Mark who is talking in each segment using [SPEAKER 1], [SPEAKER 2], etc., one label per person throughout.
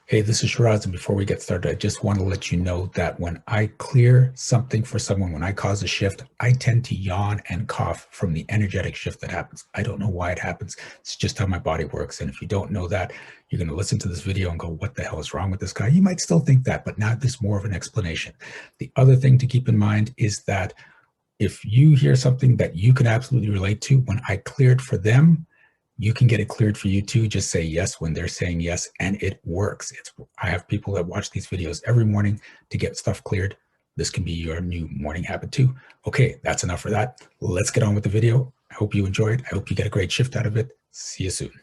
[SPEAKER 1] Hey, this is Shiraz, and before we get started, I just want to let you know that when I clear something for someone, when I cause a shift, I tend to yawn and cough from the energetic shift that happens. I don't know why it happens. It's just how my body works. And if you don't know that, you're going to listen to this video and go, what the hell is wrong with this guy? You might still think that, but now there's more of an explanation. The other thing to keep in mind is that if you hear something that you can absolutely relate to, when I cleared for them, you can get it cleared for you too. Just say yes when they're saying yes, and it works. I have people that watch these videos every morning to get stuff cleared. This can be your new morning habit too. Okay, that's enough for that. Let's get on with the video. I hope you enjoy it. I hope you get a great shift out of it. See you soon.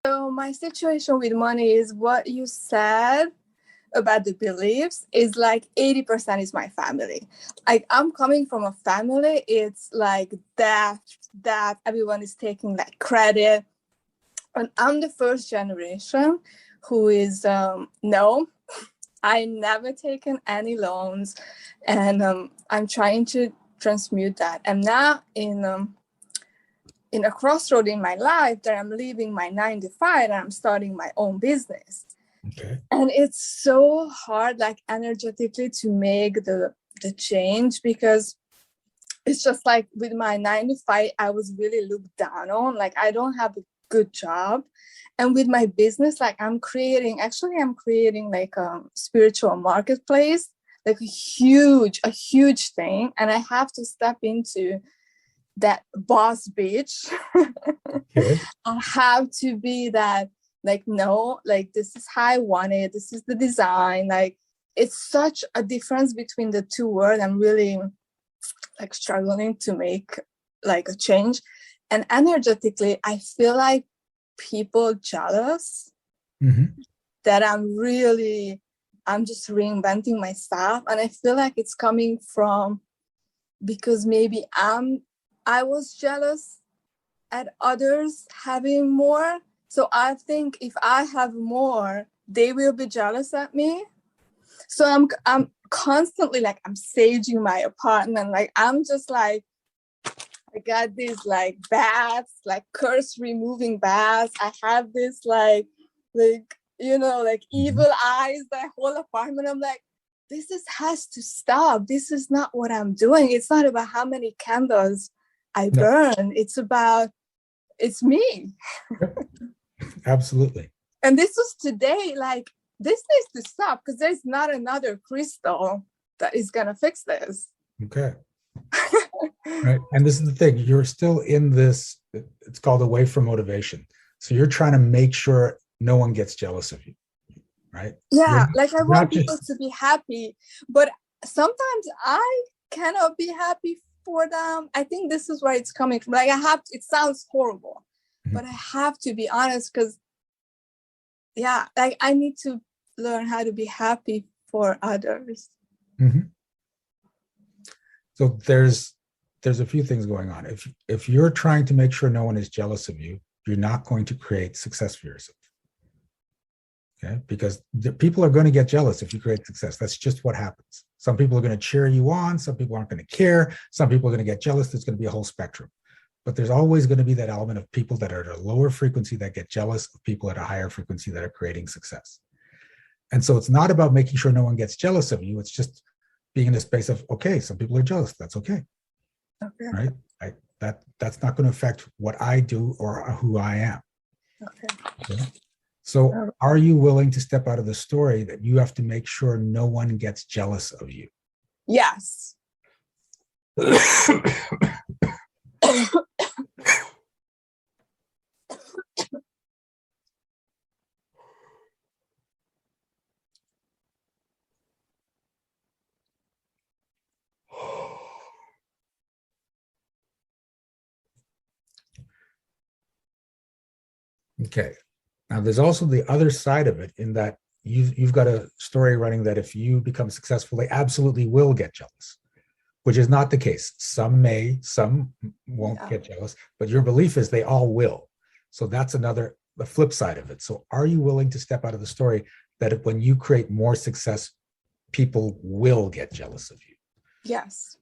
[SPEAKER 2] So my situation with money is what you said about the beliefs is like 80% is my family. Like I'm coming from a family, it's like that everyone is taking like credit. And I'm the first generation who is no, I never taken any loans, and I'm trying to transmute that. I'm now in a crossroad in my life that I'm leaving my 9 to 5 and I'm starting my own business.
[SPEAKER 1] Okay.
[SPEAKER 2] And it's so hard, like energetically, to make the change, because it's just like with my 9 to 5, I was really looked down on. Like I don't have a good job. And with my business, like I'm creating like a spiritual marketplace, like a huge thing. And I have to step into that boss bitch.
[SPEAKER 1] Okay.
[SPEAKER 2] I have to be that, like, no, like this is how I want it. This is the design. Like it's such a difference between the two words. I'm really like struggling to make like a change. And energetically, I feel like people jealous that I'm just reinventing myself. And I feel like it's coming from, because maybe I was jealous at others having more. So I think if I have more, they will be jealous at me. So I'm constantly like, I'm saging my apartment. Like I'm just like, I got these like baths, like curse removing baths. I have this like like evil eyes, that whole apartment. I'm like, has to stop. This is not what I'm doing. It's not about how many candles I burn. It's me.
[SPEAKER 1] Yep. Absolutely.
[SPEAKER 2] And this was today, like, this needs to stop, because there's not another crystal that is going to fix this.
[SPEAKER 1] Okay. Right. And this is the thing, you're still in this, it's called away from motivation. So you're trying to make sure no one gets jealous of you. Right.
[SPEAKER 2] Yeah. Like I want people to be happy, but sometimes I cannot be happy for them. I think this is where it's coming from. Like it sounds horrible, but I have to be honest, because like I need to learn how to be happy for others.
[SPEAKER 1] So there's a few things going on. If you're trying to make sure no one is jealous of you, you're not going to create success for yourself. Okay, because the people are going to get jealous if you create success. That's just what happens. Some people are going to cheer you on. Some people aren't going to care. Some people are going to get jealous. There's going to be a whole spectrum. But there's always going to be that element of people that are at a lower frequency that get jealous of people at a higher frequency that are creating success. And so it's not about making sure no one gets jealous of you. It's just being in a space of, okay, some people are jealous. That's okay. Okay. Right? That's not going to affect what I do or who I am. Okay. So are you willing to step out of the story that you have to make sure no one gets jealous of you?
[SPEAKER 2] Yes.
[SPEAKER 1] Okay. Now, there's also the other side of it, in that you've got a story running that if you become successful, they absolutely will get jealous, which is not the case. Some may, some won't get jealous, but your belief is they all will. So that's the flip side of it. So are you willing to step out of the story that when you create more success, people will get jealous of you?
[SPEAKER 2] Yes.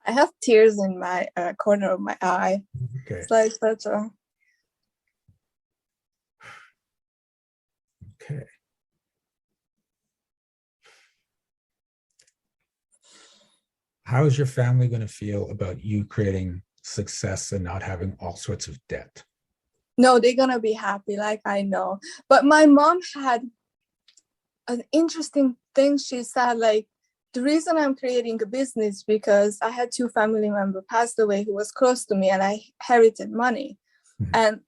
[SPEAKER 2] I have tears in my corner of my eye.
[SPEAKER 1] Okay.
[SPEAKER 2] It's like such a...
[SPEAKER 1] Okay. How is your family going to feel about you creating success and not having all sorts of debt?
[SPEAKER 2] No, they're gonna be happy, like I know. But my mom had an interesting thing. She said, like, the reason I'm creating a business because I had 2 family members passed away who was close to me, and I inherited money.
[SPEAKER 1] Mhm.
[SPEAKER 2] And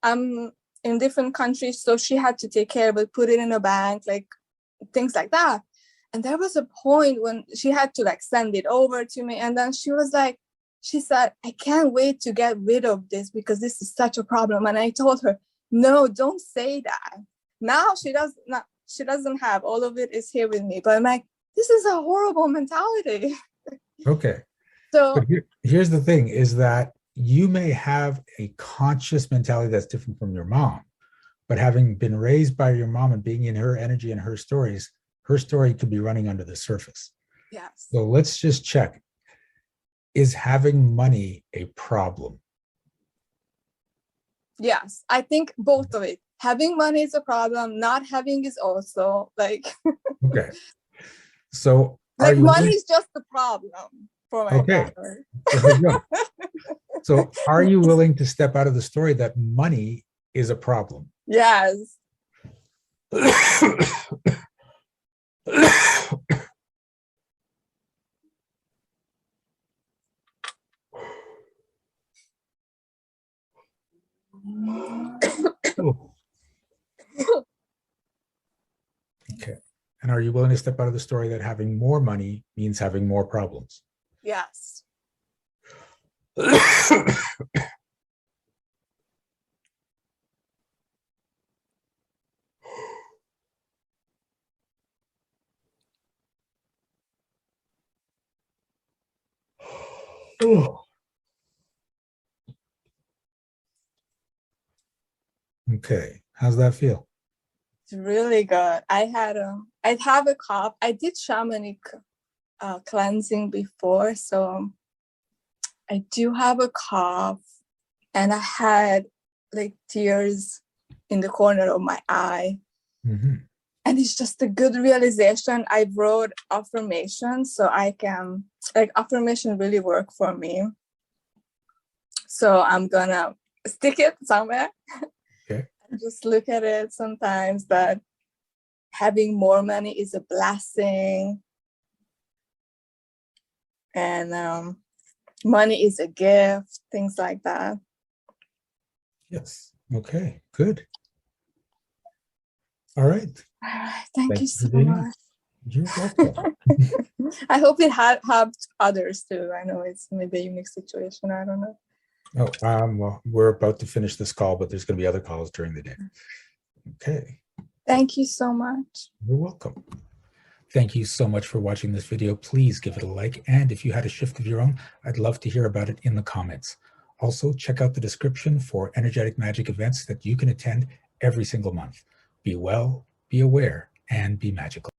[SPEAKER 2] I'm in different countries, so she had to take care of it, put it in a bank, like things like that. And there was a point when she had to like send it over to me, and then she was like, she said, I can't wait to get rid of this because this is such a problem. And I told her, no, don't say that. Now she doesn't have all of it is here with me, but I'm like, this is a horrible mentality.
[SPEAKER 1] Okay.
[SPEAKER 2] So
[SPEAKER 1] But here's the thing is that you may have a conscious mentality that's different from your mom, but having been raised by your mom and being in her energy and her stories, her story could be running under the surface.
[SPEAKER 2] yes.
[SPEAKER 1] So let's just check. Is having money a problem?
[SPEAKER 2] Yes, I think both of it. Having money is a problem. Not having is also like
[SPEAKER 1] Okay. So are
[SPEAKER 2] like
[SPEAKER 1] you
[SPEAKER 2] money is just the problem for my
[SPEAKER 1] okay?
[SPEAKER 2] family.
[SPEAKER 1] Very good. So are you willing to step out of the story that money is a problem?
[SPEAKER 2] Yes.
[SPEAKER 1] Okay. And are you willing to step out of the story that having more money means having more problems?
[SPEAKER 2] Yes.
[SPEAKER 1] Okay. How's that feel?
[SPEAKER 2] It's really good. I have a cough. I did shamanic cleansing before, so I do have a cough, and I had like tears in the corner of my eye.
[SPEAKER 1] Mm-hmm.
[SPEAKER 2] And it's just a good realization. I wrote affirmations so I can, like, affirmation really work for me. So I'm gonna stick it somewhere.
[SPEAKER 1] Okay.
[SPEAKER 2] And just look at it sometimes that having more money is a blessing. And money is a gift, things like that.
[SPEAKER 1] Yes. Okay. Good. All right.
[SPEAKER 2] All right. Thank you
[SPEAKER 1] Thanks
[SPEAKER 2] so
[SPEAKER 1] for being on.
[SPEAKER 2] much.
[SPEAKER 1] You're welcome.
[SPEAKER 2] I hope it helped others too. I know it's maybe a unique situation. I don't know.
[SPEAKER 1] Oh, well, we're about to finish this call, but there's going to be other calls during the day. Okay.
[SPEAKER 2] Thank you so much.
[SPEAKER 1] You're welcome. Thank you so much for watching this video. Please give it a like. And if you had a shift of your own, I'd love to hear about it in the comments. Also, check out the description for energetic magic events that you can attend every single month. Be well, be aware, and be magical.